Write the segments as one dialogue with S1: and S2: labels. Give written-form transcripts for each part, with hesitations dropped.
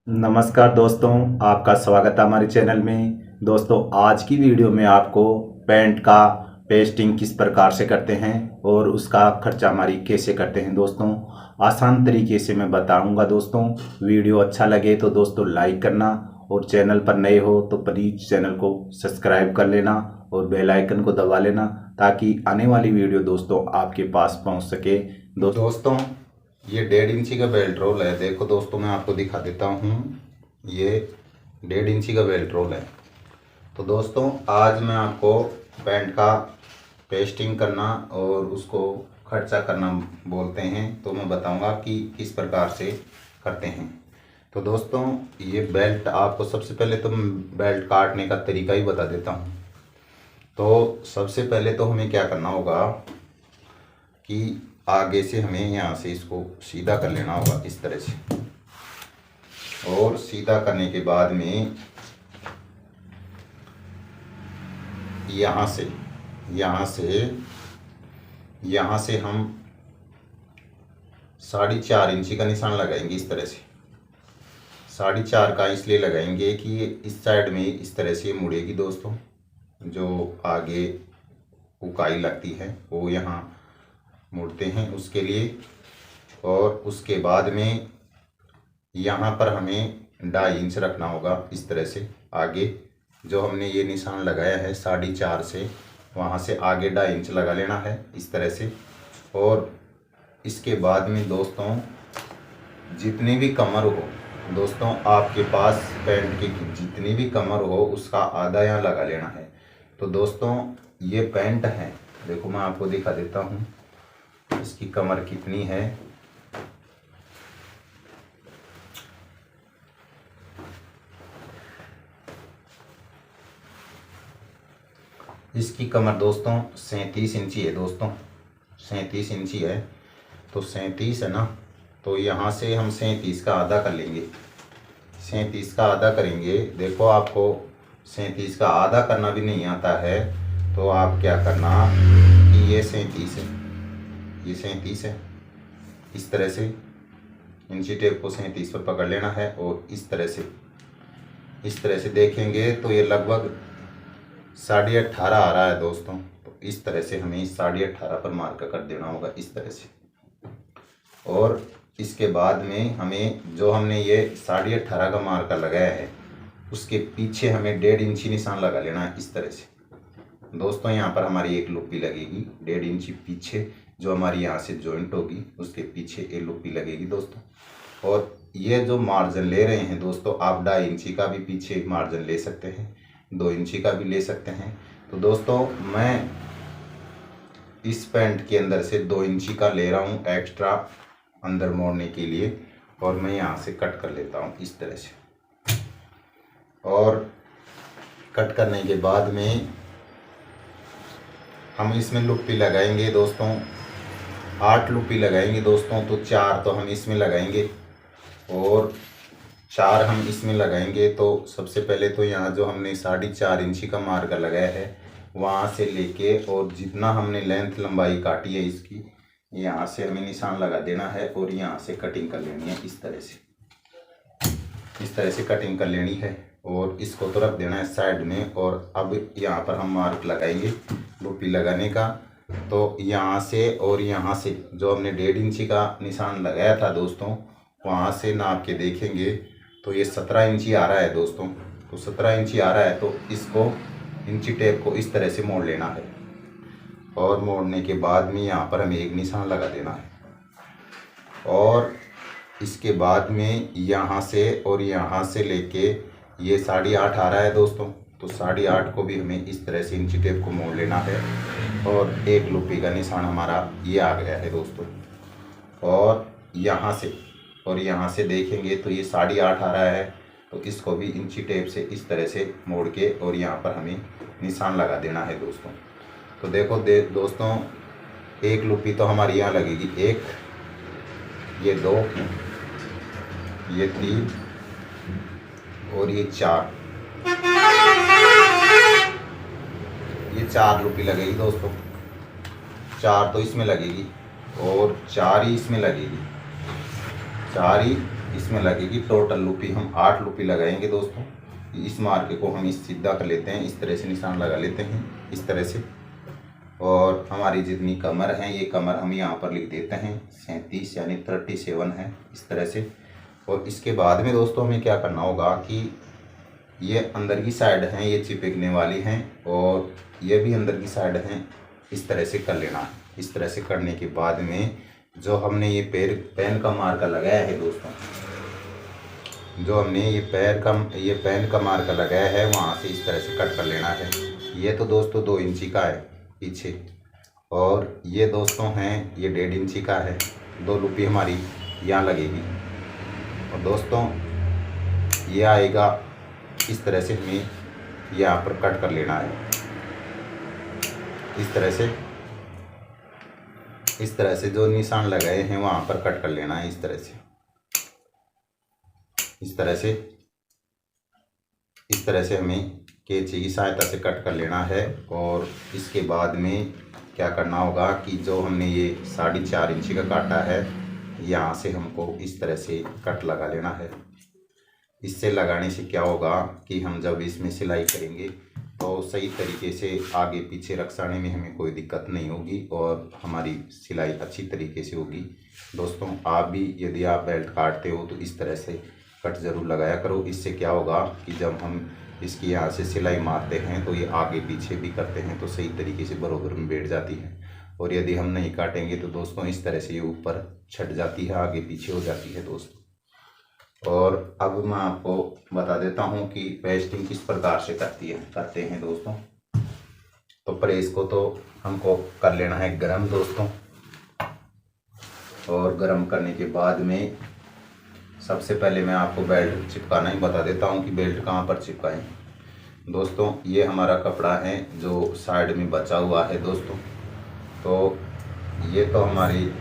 S1: नमस्कार दोस्तों, आपका स्वागत है हमारे चैनल में। दोस्तों, आज की वीडियो में आपको पैंट का पेस्टिंग किस प्रकार से करते हैं और उसका खर्चा हमारी कैसे करते हैं दोस्तों, आसान तरीके से मैं बताऊंगा। दोस्तों, वीडियो अच्छा लगे तो दोस्तों लाइक करना और चैनल पर नए हो तो प्लीज़ चैनल को सब्सक्राइब कर लेना और बेल आइकन को दबा लेना ताकि आने वाली वीडियो दोस्तों आपके पास पहुंच सके। दोस्तों, ये 1.5 इंची का बेल्ट रोल है। देखो दोस्तों, मैं आपको दिखा देता हूँ। ये 1.5 इंची का बेल्ट रोल है। तो दोस्तों, आज मैं आपको पैंट का पेस्टिंग करना और उसको खर्चा करना बोलते हैं, तो मैं बताऊंगा कि किस प्रकार से करते हैं। तो दोस्तों, ये बेल्ट आपको सबसे पहले तो मैं बेल्ट काटने का तरीका ही बता देता हूँ। तो सबसे पहले तो हमें क्या करना होगा कि आगे से हमें यहाँ से इसको सीधा कर लेना होगा इस तरह से, और सीधा करने के बाद में यहाँ से हम 4.5 इंची का निशान लगाएंगे इस तरह से। 4.5 का इसलिए लगाएंगे कि ये इस साइड में इस तरह से मुड़ेगी दोस्तों। जो आगे उकाई लगती है वो यहाँ मुड़ते हैं उसके लिए। और उसके बाद में यहाँ पर हमें 2.5 इंच रखना होगा इस तरह से। आगे जो हमने ये निशान लगाया है 4.5 से, वहाँ से आगे 2.5 इंच लगा लेना है इस तरह से। और इसके बाद में दोस्तों, जितनी भी कमर हो दोस्तों, आपके पास पैंट की जितनी भी कमर हो उसका आधा यहाँ लगा लेना है। तो दोस्तों, ये पैंट है, देखो मैं आपको दिखा देता हूँ इसकी कमर कितनी है। इसकी कमर दोस्तों 37 इंची है दोस्तों, 37 इंची है। तो 37 है ना, तो यहाँ से हम 37 का आधा कर लेंगे। 37 का आधा करेंगे। देखो, आपको 37 का आधा करना भी नहीं आता है तो आप क्या करना कि ये 37 है, ये 37 है, इस तरह से इंची टेप को 37 पर पकड़ लेना है। और इस तरह से देखेंगे तो ये लगभग 18.5 आ रहा है दोस्तों। तो इस तरह से हमें 18.5 पर मार्क कर देना होगा इस तरह से। और इसके बाद में हमें जो हमने ये 18.5 का मार्कर लगाया है उसके पीछे हमें 1.5 इंची निशान लगा लेना है इस तरह से दोस्तों। यहाँ पर हमारी एक लुप्पी लगेगी 1.5 इंची पीछे, जो हमारी यहाँ से जॉइंट होगी उसके पीछे एक लुप्पी लगेगी दोस्तों। और ये जो मार्जिन ले रहे हैं दोस्तों, आप 2.5 इंची का भी पीछे मार्जिन ले सकते हैं, 2 इंची का भी ले सकते हैं। तो दोस्तों, मैं इस पैंट के अंदर से 2 इंची का ले रहा हूँ एक्स्ट्रा अंदर मोड़ने के लिए, और मैं यहाँ से कट कर लेता हूँ इस तरह से। और कट करने के बाद में हम इसमें लुप्पी लगाएंगे दोस्तों, 8 लुप्पी लगाएंगे दोस्तों। तो 4 तो हम इसमें लगाएंगे और 4 हम इसमें लगाएंगे। तो सबसे पहले तो यहाँ जो हमने 4.5 इंची का मार्कर लगाया है वहाँ से लेके और जितना हमने लेंथ लंबाई काटी है इसकी, यहाँ से हमें निशान लगा देना है और यहाँ से कटिंग कर लेनी है इस तरह से। इस तरह से कटिंग कर लेनी है और इसको तो रख देना है साइड में। और अब यहाँ पर हम मार्क लगाएंगे लुप्पी लगाने का। तो यहाँ से और यहाँ से जो हमने 1.5 इंची का निशान लगाया था दोस्तों, वहाँ से नाप के देखेंगे तो ये 17 इंची आ रहा है दोस्तों। तो 17 इंची आ रहा है तो इसको इंची टेप को इस तरह से मोड़ लेना है। और मोड़ने के बाद में यहाँ पर हमें एक निशान लगा देना है। और इसके बाद में यहाँ से और यहाँ से लेके ये 8.5 आ रहा है दोस्तों। तो 8.5 को भी हमें इस तरह से इंची टेप को मोड़ लेना है। और एक लुप्पी का निशान हमारा ये आ गया है दोस्तों। और यहाँ से देखेंगे तो ये 8.5 आ रहा है, तो इसको भी इंची टेप से इस तरह से मोड़ के और यहाँ पर हमें निशान लगा देना है दोस्तों। तो देखो दोस्तों, एक लुप्पी तो हमारी यहाँ लगेगी, एक, ये 2, ये 3 और ये 4, ये 4 लुप्पी लगेगी दोस्तों। 4 तो इसमें लगेगी और 4 ही इसमें लगेगी, 4 ही इसमें लगेगी। टोटल लूपी हम 8 लूपी लगाएंगे दोस्तों। इस मार्के को हम इस सीधा कर लेते हैं, इस तरह से निशान लगा लेते हैं इस तरह से। और हमारी जितनी कमर है ये कमर हम यहाँ पर लिख देते हैं 37 यानी 37 है इस तरह से। और इसके बाद में दोस्तों हमें क्या करना होगा कि ये अंदर की साइड हैं ये चिपकने वाली हैं और ये भी अंदर की साइड हैं, इस तरह से कर लेना है। इस तरह से करने के बाद में जो हमने ये पेन का मार्का लगाया है दोस्तों, जो हमने ये पेन का मार्का लगाया है वहाँ से इस तरह से कट कर लेना है। ये तो दोस्तों 2 इंची का है पीछे, और ये दोस्तों हैं ये 1.5 इंची का है। 2 लूपी हमारी यहाँ लगेगी। और दोस्तों ये आएगा इस तरह से, हमें यहाँ पर कट कर लेना है इस तरह से जो निशान लगाए हैं वहाँ पर कट कर लेना है इस तरह से। इस तरह से हमें कैंची की सहायता से कट कर लेना है। और इसके बाद में क्या करना होगा कि जो हमने ये 4.5 इंची का काटा है यहाँ से हमको इस तरह से कट लगा लेना है। इससे लगाने से क्या होगा कि हम जब इसमें सिलाई करेंगे तो सही तरीके से आगे पीछे रखसाने में हमें कोई दिक्कत नहीं होगी और हमारी सिलाई अच्छी तरीके से होगी। दोस्तों आप भी यदि आप बेल्ट काटते हो तो इस तरह से कट ज़रूर लगाया करो। इससे क्या होगा कि जब हम इसकी यहाँ से सिलाई मारते हैं तो ये आगे पीछे भी करते हैं तो सही तरीके से बराबर में बैठ जाती है। और यदि हम नहीं काटेंगे तो दोस्तों इस तरह से ये ऊपर छट जाती है, आगे पीछे हो जाती है दोस्तों। और अब मैं आपको बता देता हूँ कि पेस्टिंग किस प्रकार से करते हैं दोस्तों। तो प्रेस को तो हमको कर लेना है गरम दोस्तों। और गरम करने के बाद में सबसे पहले मैं आपको बेल्ट चिपकाना ही बता देता हूँ कि बेल्ट कहाँ पर चिपकाएं। दोस्तों ये हमारा कपड़ा है जो साइड में बचा हुआ है दोस्तों। तो ये तो हमारी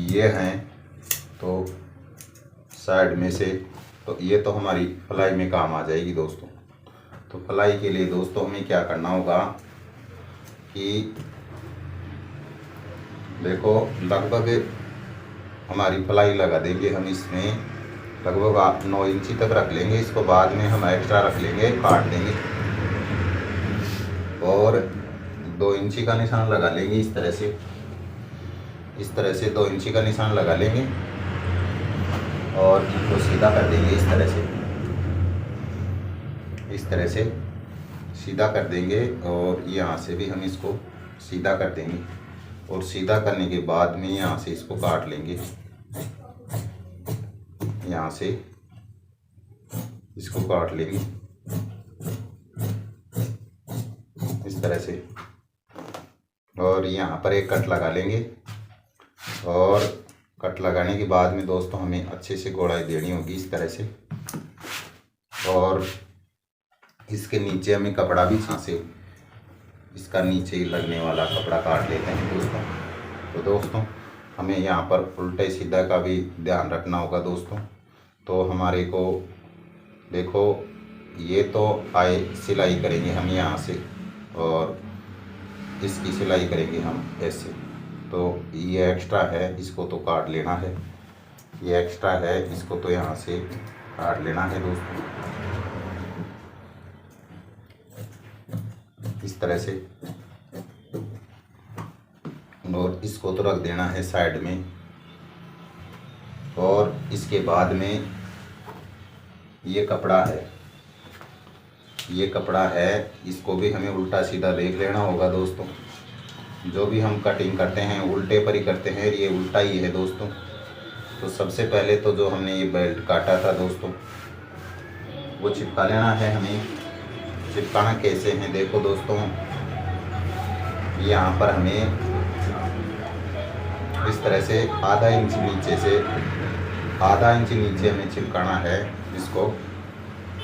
S1: ये हैं तो साइड में से, तो ये तो हमारी फलाई में काम आ जाएगी दोस्तों। तो फलाई के लिए दोस्तों हमें क्या करना होगा कि देखो लगभग हमारी फलाई लगा देंगे हम इसमें, लगभग 9 इंची तक रख लेंगे इसको। बाद में हम एक्स्ट्रा रख लेंगे, काट देंगे और 2 इंची का निशान लगा लेंगे इस तरह से 2 इंची का निशान लगा लेंगे और इनको सीधा कर देंगे इस तरह से सीधा कर देंगे। और यहाँ से भी हम इसको सीधा कर देंगे और सीधा करने के बाद में यहाँ से इसको काट लेंगे, यहाँ से इसको काट लेंगे इस तरह से। और यहाँ पर एक कट लगा लेंगे और कट लगाने के बाद में दोस्तों हमें अच्छे से गोलाई देनी होगी इस तरह से। और इसके नीचे हमें कपड़ा भी यहाँ से इसका नीचे ही लगने वाला कपड़ा काट लेते हैं दोस्तों। तो दोस्तों हमें यहाँ पर उल्टे सीधा का भी ध्यान रखना होगा दोस्तों। तो हमारे को देखो ये तो आए सिलाई करेंगे हम यहाँ से और इसकी सिलाई करेंगे हम ऐसे। तो ये एक्स्ट्रा है इसको तो काट लेना है, ये एक्स्ट्रा है इसको तो यहाँ से काट लेना है दोस्तों इस तरह से। और इसको तो रख देना है साइड में। और इसके बाद में ये कपड़ा है, इसको भी हमें उल्टा सीधा देख लेना होगा दोस्तों। जो भी हम कटिंग करते हैं उल्टे पर ही करते हैं, ये उल्टा ही है दोस्तों। तो सबसे पहले तो जो हमने ये बेल्ट काटा था दोस्तों वो चिपका लेना है हमें। चिपकाना कैसे है देखो दोस्तों, यहाँ पर हमें इस तरह से आधा इंच नीचे हमें चिपकाना है इसको,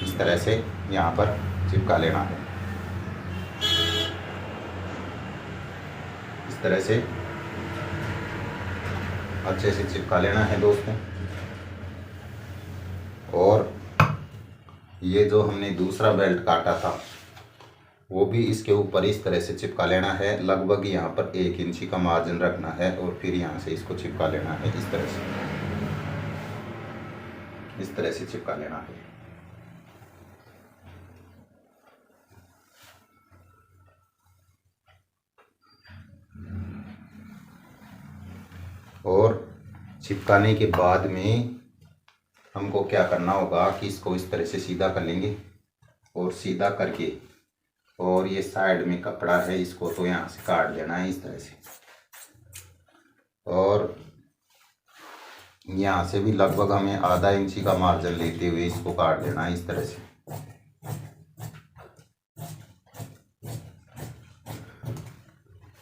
S1: इस तरह से यहाँ पर चिपका लेना है इस तरह से अच्छे से चिपका लेना है दोस्तों। और ये जो हमने दूसरा बेल्ट काटा था वो भी इसके ऊपर इस तरह से चिपका लेना है। लगभग यहाँ पर 1 इंची का मार्जिन रखना है और फिर यहाँ से इसको चिपका लेना है। इस तरह से चिपका लेना है। और चिपकाने के बाद में हमको क्या करना होगा कि इसको इस तरह से सीधा कर लेंगे और सीधा करके और ये साइड में कपड़ा है इसको तो यहाँ से काट देना है इस तरह से। और यहाँ से भी लगभग हमें आधा इंची का मार्जिन लेते हुए इसको काट देना है इस तरह से।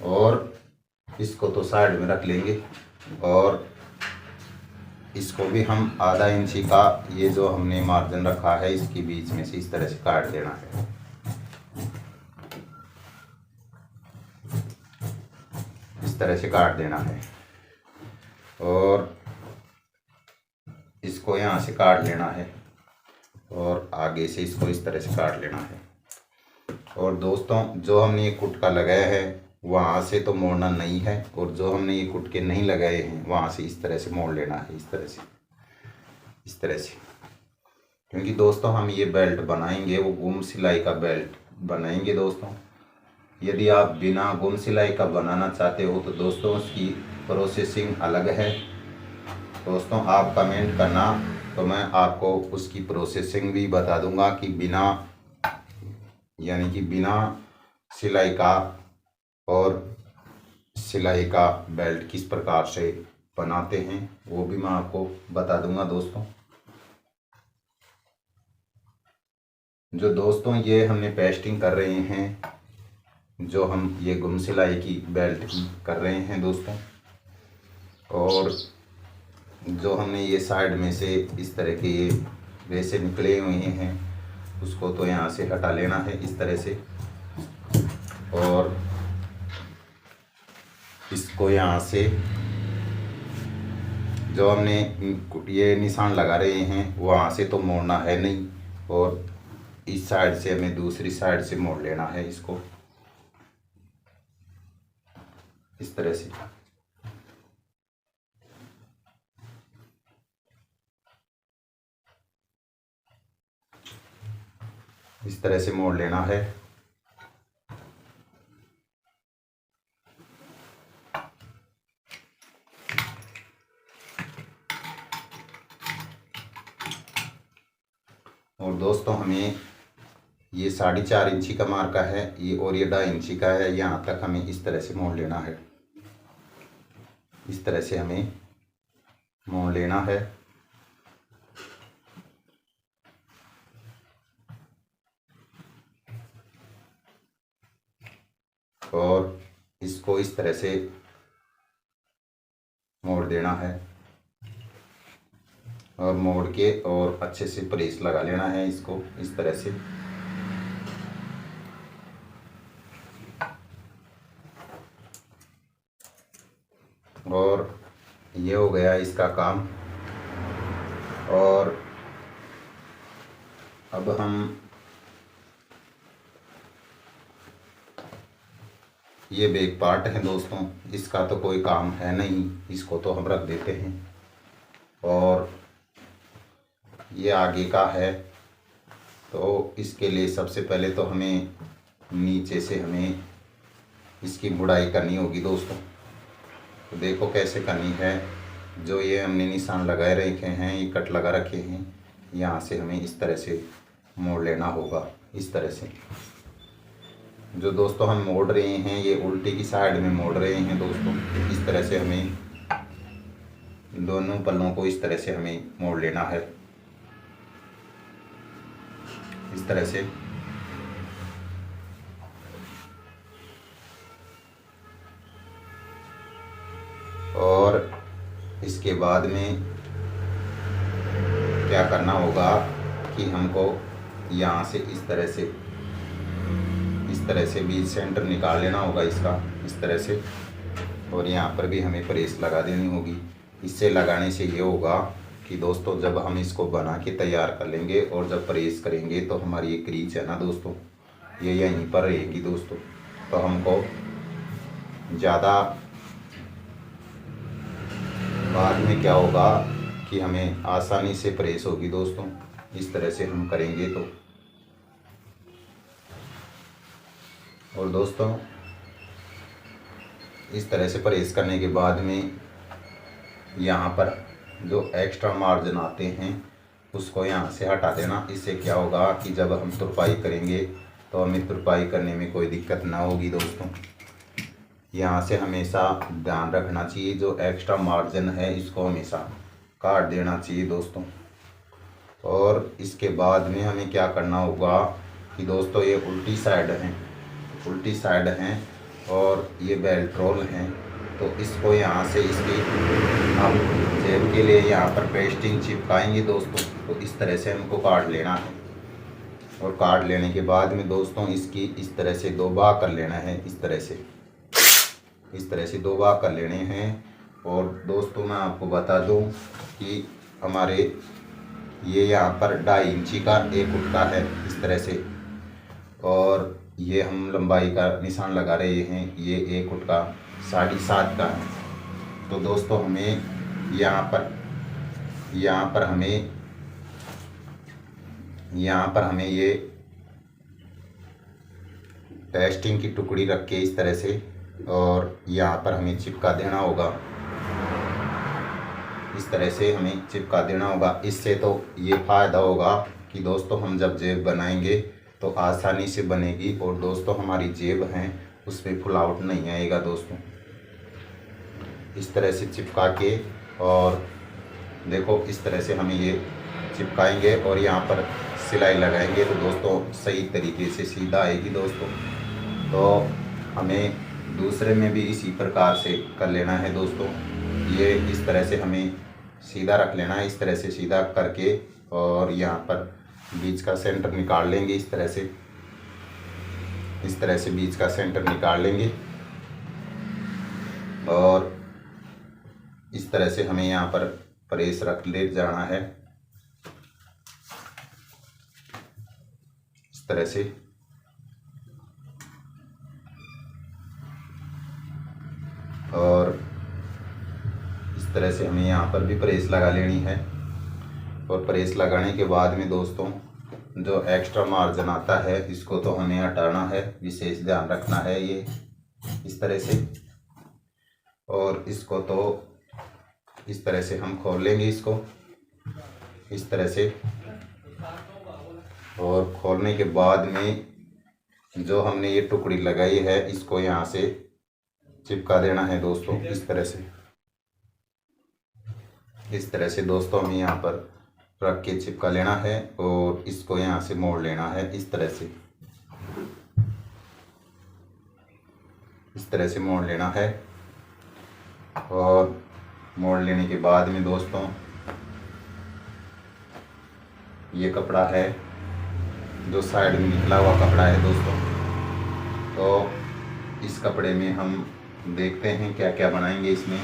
S1: और इसको तो साइड में रख लेंगे और इसको भी हम आधा इंची का ये जो हमने मार्जिन रखा है इसके बीच में से इस तरह से काट देना है। इस तरह से काट देना है और इसको यहाँ से काट लेना है और आगे से इसको इस तरह से काट लेना है। और दोस्तों जो हमने ये कुटका लगाया है वहाँ से तो मोड़ना नहीं है और जो हमने ये कुटके नहीं लगाए हैं वहाँ से इस तरह से मोड़ लेना है। इस तरह से क्योंकि दोस्तों हम ये बेल्ट बनाएंगे वो गुम सिलाई का बेल्ट बनाएंगे दोस्तों। यदि आप बिना गुम सिलाई का बनाना चाहते हो तो दोस्तों उसकी प्रोसेसिंग अलग है। दोस्तों आप कमेंट करना तो मैं आपको उसकी प्रोसेसिंग भी बता दूंगा कि बिना सिलाई का और सिलाई का बेल्ट किस प्रकार से बनाते हैं वो भी मैं आपको बता दूंगा दोस्तों। जो दोस्तों ये हमने पेस्टिंग कर रहे हैं, जो हम ये गुम सिलाई की बेल्ट की कर रहे हैं दोस्तों। और जो हमने ये साइड में से इस तरह के ये वैसे निकले हुए हैं उसको तो यहाँ से हटा लेना है इस तरह से। और इसको यहाँ से जो हमने ये निशान लगा रहे हैं वहाँ से तो मोड़ना है नहीं और इस साइड से हमें दूसरी साइड से मोड़ लेना है इसको इस तरह से। इस तरह से मोड़ लेना है। और दोस्तों हमें ये 4.5 इंची का मार्का है ये और ये 2.5 इंची का है। यहाँ तक हमें इस तरह से मोड़ लेना है। इस तरह से हमें मोड़ लेना है। और इसको इस तरह से मोड़ देना है और मोड़ के और अच्छे से प्रेस लगा लेना है इसको इस तरह से। और ये हो गया इसका काम। और अब हम ये बैक पार्ट है दोस्तों, इसका तो कोई काम है नहीं, इसको तो हम रख देते हैं। और ये आगे का है तो इसके लिए सबसे पहले तो हमें नीचे से हमें इसकी बुनाई करनी होगी दोस्तों। तो देखो कैसे करनी है। जो ये हमने निशान लगाए रखे हैं ये कट लगा रखे हैं, यहाँ से हमें इस तरह से मोड़ लेना होगा इस तरह से। जो दोस्तों हम मोड़ रहे हैं ये उल्टी की साइड में मोड़ रहे हैं दोस्तों। इस तरह से हमें दोनों पल्लों को इस तरह से हमें मोड़ लेना है इस तरह से। और इसके बाद में क्या करना होगा कि हमको यहाँ से इस तरह से भी सेंटर निकाल लेना होगा इसका इस तरह से। और यहाँ पर भी हमें प्रेस लगा देनी होगी। इससे लगाने से ये होगा कि दोस्तों जब हम इसको बना के तैयार कर लेंगे और जब प्रेस करेंगे तो हमारी ये क्रीज है ना दोस्तों ये यहीं पर रहेगी दोस्तों। तो हमको ज़्यादा बाद में क्या होगा कि हमें आसानी से प्रेस होगी दोस्तों, इस तरह से हम करेंगे तो। और दोस्तों इस तरह से प्रेस करने के बाद में यहाँ पर जो एक्स्ट्रा मार्जिन आते हैं उसको यहाँ से हटा देना। इससे क्या होगा कि जब हम तुरपाई करेंगे तो हमें तुरपाई करने में कोई दिक्कत ना होगी दोस्तों। यहाँ से हमेशा ध्यान रखना चाहिए, जो एक्स्ट्रा मार्जिन है इसको हमेशा काट देना चाहिए दोस्तों। और इसके बाद में हमें क्या करना होगा कि दोस्तों ये उल्टी साइड हैं और ये बेल्ट रोल हैं, तो इसको यहाँ से इसकी हम जेब के लिए यहाँ पर पेस्टिंग चिपकाएंगे दोस्तों। तो इस तरह से हमको काट लेना है। और काट लेने के बाद में दोस्तों इसकी इस तरह से 2 भाग कर लेना है, इस तरह से 2 भाग कर लेने हैं। और दोस्तों मैं आपको बता दूं कि हमारे ये यहाँ पर 2.5 इंची का एक गुटका है इस तरह से, और ये हम लंबाई का निशान लगा रहे हैं, ये एक गुटका 7.5 का है। तो दोस्तों हमें यहाँ पर हमें ये टेस्टिंग की टुकड़ी रख के इस तरह से, और यहाँ पर हमें चिपका देना होगा, इस तरह से हमें चिपका देना होगा। इससे तो ये फ़ायदा होगा कि दोस्तों हम जब जेब बनाएंगे तो आसानी से बनेगी, और दोस्तों हमारी जेब हैं उसमें फुलावट नहीं आएगा दोस्तों। इस तरह से चिपका के, और देखो इस तरह से हमें ये चिपकाएंगे और यहाँ पर सिलाई लगाएंगे तो दोस्तों सही तरीके से सीधा आएगी दोस्तों। तो हमें दूसरे में भी इसी प्रकार से कर लेना है दोस्तों। ये इस तरह से हमें सीधा रख लेना है, इस तरह से सीधा करके, और यहाँ पर बीच का सेंटर निकाल लेंगे, इस तरह से बीच का सेंटर निकाल लेंगे। और इस तरह से हमें यहाँ पर प्रेस रख ले जाना है, इस तरह से। और इस तरह से हमें यहाँ पर भी प्रेस लगा लेनी है। और प्रेस लगाने के बाद में दोस्तों जो एक्स्ट्रा मार्जिन आता है इसको तो हमें हटाना है, विशेष ध्यान रखना है ये इस तरह से। और इसको तो इस तरह से हम खोल लेंगे इसको, इस तरह से। और खोलने के बाद में जो हमने ये टुकड़ी लगाई है इसको यहाँ से चिपका देना है दोस्तों, इस तरह से दोस्तों हमें यहाँ पर रख के चिपका लेना है। और इसको यहाँ से मोड़ लेना है, इस तरह से मोड़ लेना है। और मोड़ लेने के बाद में दोस्तों ये कपड़ा है जो साइड में निकला हुआ कपड़ा है दोस्तों, तो इस कपड़े में हम देखते हैं क्या क्या बनाएंगे इसमें।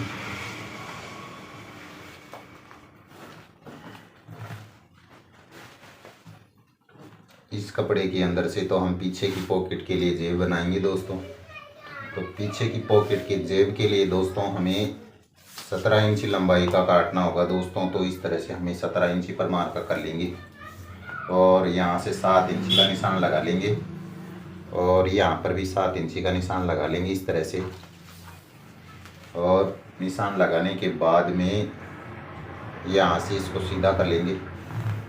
S1: इस कपड़े के अंदर से तो हम पीछे की पॉकेट के लिए जेब बनाएंगे दोस्तों। तो पीछे की पॉकेट के जेब के लिए दोस्तों हमें 17 इंची लंबाई का काटना होगा दोस्तों। तो इस तरह से हमें 17 इंची पर मार्क कर लेंगे, और यहाँ से 7 इंची का निशान लगा लेंगे, और यहाँ पर भी 7 इंची का निशान लगा लेंगे इस तरह से। और निशान लगाने के बाद में यहाँ से इसको सीधा कर लेंगे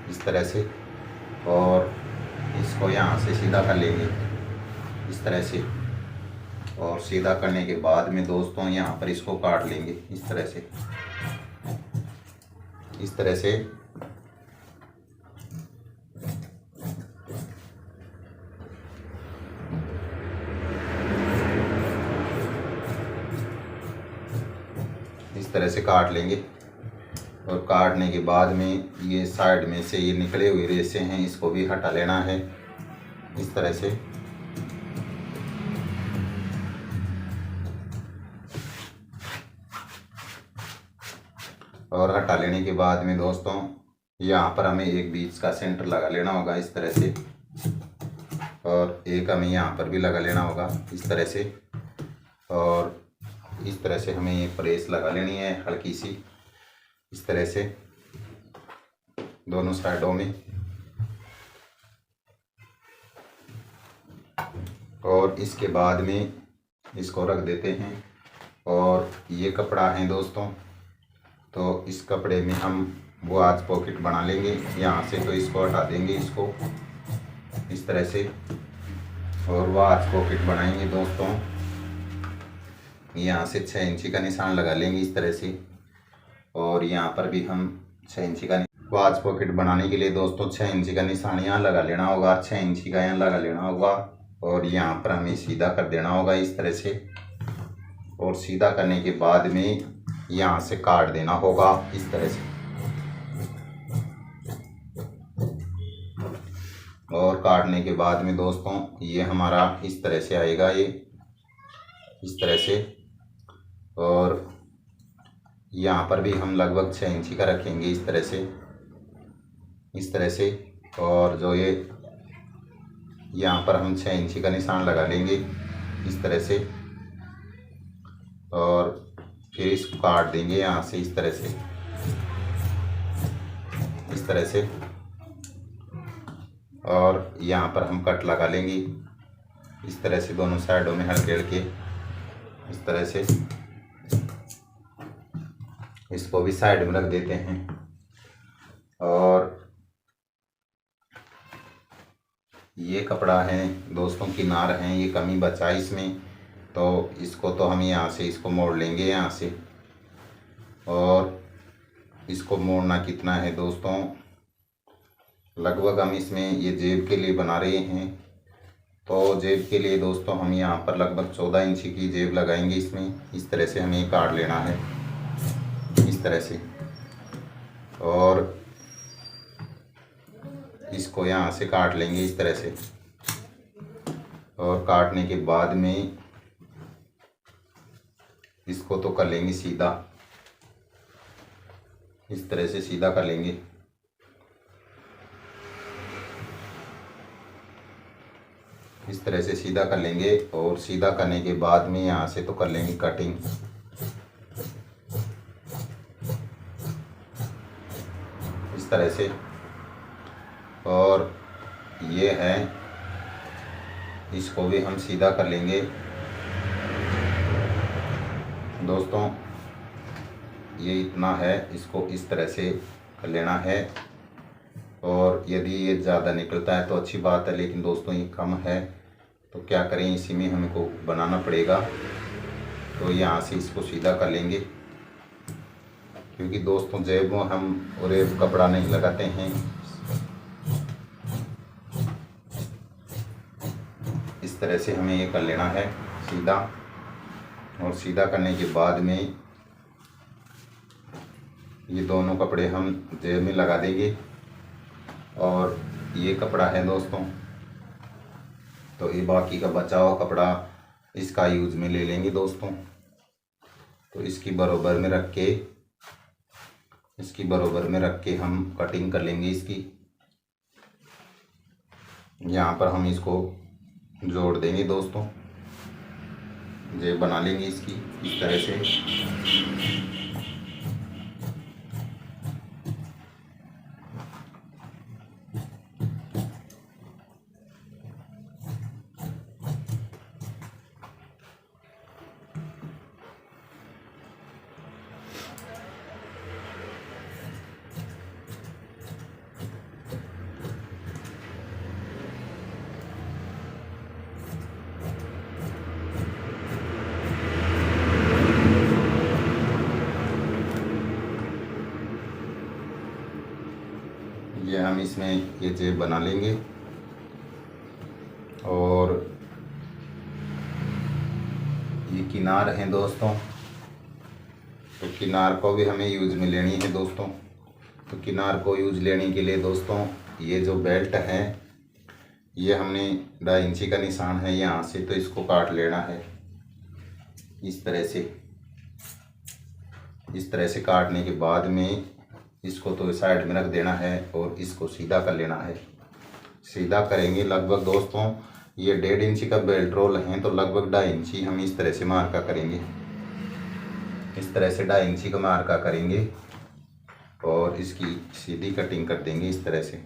S1: इस तरह से, और इसको यहाँ से सीधा कर लेंगे इस तरह से। और सीधा करने के बाद में दोस्तों यहाँ पर इसको काट लेंगे इस तरह से, इस तरह से। इस तरह से काट लेंगे। और काटने के बाद में ये साइड में से ये निकले हुए रेशे हैं इसको भी हटा लेना है इस तरह से। और हटा लेने के बाद में दोस्तों यहाँ पर हमें एक बीच का सेंटर लगा लेना होगा इस तरह से। और एक हमें यहाँ पर भी लगा लेना होगा इस तरह से। और इस तरह से हमें ये प्रेस लगा लेनी है हल्की सी, इस तरह से दोनों साइडों में। और इसके बाद में इसको रख देते हैं। और ये कपड़ा है दोस्तों, तो इस कपड़े में हम वो आज पॉकेट बना लेंगे यहाँ से। तो इसको हटा देंगे इसको इस तरह से, और वो आज पॉकेट बनाएंगे दोस्तों। यहाँ से 6 इंची का निशान लगा लेंगे इस तरह से। और यहाँ पर भी हम 6 इंची का वाच पॉकेट बनाने के लिए दोस्तों 6 इंची का निशान यहाँ लगा लेना होगा, 6 इंची का यहाँ लगा लेना होगा। और यहाँ पर हमें सीधा कर देना होगा इस तरह से। और सीधा करने के बाद में यहाँ से काट देना होगा इस तरह से। और काटने के बाद में दोस्तों ये हमारा इस तरह से आएगा, ये इस तरह से। और यहाँ पर भी हम लगभग 6 इंची का रखेंगे इस तरह से, इस तरह से। और जो ये यहाँ पर हम 6 इंची का निशान लगा लेंगे इस तरह से। और फिर इसको काट देंगे यहाँ से इस तरह से, इस तरह से। और यहाँ पर हम कट लगा लेंगे इस तरह से दोनों साइडों में हल्के हल्के इस तरह से। इसको भी साइड में रख देते हैं। और ये कपड़ा है दोस्तों, किनार हैं, ये कमी बचा इसमें, तो इसको तो हम यहाँ से इसको मोड़ लेंगे यहाँ से। और इसको मोड़ना कितना है दोस्तों, लगभग हम इसमें ये जेब के लिए बना रहे हैं, तो जेब के लिए दोस्तों हम यहाँ पर लगभग 14 इंची की जेब लगाएंगे इसमें। इस तरह से हमें काट लेना है इस तरह से। और इसको यहाँ से काट लेंगे इस तरह से। और काटने के बाद में इसको तो कर लेंगे सीधा, इस तरह से सीधा कर लेंगे। इस तरह से सीधा कर लेंगे। और सीधा करने के बाद में यहाँ से तो कर लेंगे कटिंग इस तरह से। और ये है, इसको भी हम सीधा कर लेंगे दोस्तों। ये इतना है, इसको इस तरह से कर लेना है। और यदि ये ज़्यादा निकलता है तो अच्छी बात है, लेकिन दोस्तों ये कम है तो क्या करें, इसी में हमको बनाना पड़ेगा। तो यहाँ से इसको सीधा कर लेंगे, क्योंकि दोस्तों जेब में हम और एक कपड़ा नहीं लगाते हैं। इस तरह से हमें ये कर लेना है सीधा। और सीधा करने के बाद में ये दोनों कपड़े हम जेब में लगा देंगे। और ये कपड़ा है दोस्तों, तो ये बाकी का बचा हुआ कपड़ा इसका यूज में ले लेंगे दोस्तों। तो इसकी बराबर में रख के, इसकी बराबर में रख के हम कटिंग कर लेंगे इसकी। यहाँ पर हम इसको जोड़ देंगे दोस्तों, जेब बना लेंगे इसकी इस तरह से। ये हम इसमें ये जेब बना लेंगे। और ये किनार हैं दोस्तों, तो किनार को भी हमें यूज में लेनी है दोस्तों। तो किनार को यूज लेने के लिए दोस्तों ये जो बेल्ट है, ये हमने 2.5 इंची का निशान है यहाँ से, तो इसको काट लेना है इस तरह से। इस तरह से काटने के बाद में इसको तो साइड में रख देना है और इसको सीधा कर लेना है। सीधा करेंगे। लगभग दोस्तों ये 1.5 इंची का बेल्ट रोल है तो लगभग 2.5 इंची हम इस तरह से मार्का करेंगे। इस तरह से 2.5 इंची का मार्का करेंगे और इसकी सीधी कटिंग कर देंगे इस तरह से।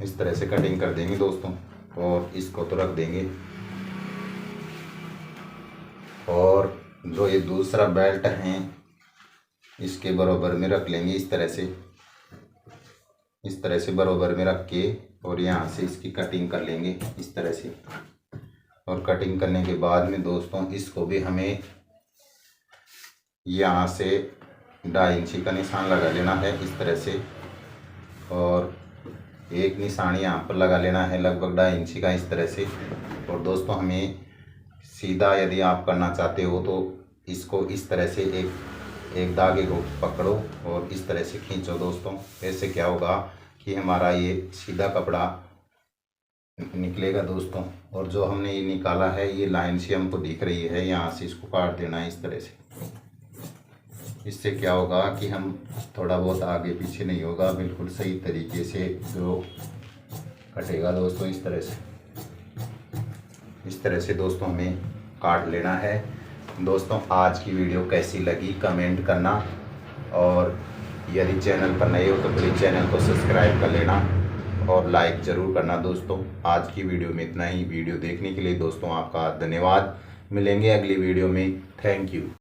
S1: इस तरह से कटिंग कर देंगे दोस्तों और इसको तो रख देंगे। और जो ये दूसरा बेल्ट है इसके बराबर में रख लेंगे इस तरह से। इस तरह से बराबर में रख के और यहाँ से इसकी कटिंग कर लेंगे इस तरह से। और कटिंग करने के बाद में दोस्तों इसको भी हमें यहाँ से 2.5 इंची का निशान लगा लेना है इस तरह से। और एक निशान यहाँ पर लगा लेना है लगभग 2.5 इंची का इस तरह से। और दोस्तों हमें सीधा यदि आप करना चाहते हो तो इसको इस तरह से एक धागे को पकड़ो और इस तरह से खींचो दोस्तों। ऐसे क्या होगा कि हमारा ये सीधा कपड़ा निकलेगा दोस्तों। और जो हमने ये निकाला है ये लाइन से हमको दिख रही है, यहाँ से इसको काट देना है इस तरह से। इससे क्या होगा कि हम थोड़ा बहुत आगे पीछे नहीं होगा, बिल्कुल सही तरीके से जो कटेगा दोस्तों इस तरह से। इस तरह से दोस्तों हमें काट लेना है। दोस्तों आज की वीडियो कैसी लगी कमेंट करना, और यदि चैनल पर नए हो तो प्लीज़ चैनल को सब्सक्राइब कर लेना और लाइक ज़रूर करना दोस्तों। आज की वीडियो में इतना ही। वीडियो देखने के लिए दोस्तों आपका धन्यवाद। मिलेंगे अगली वीडियो में। Thank you.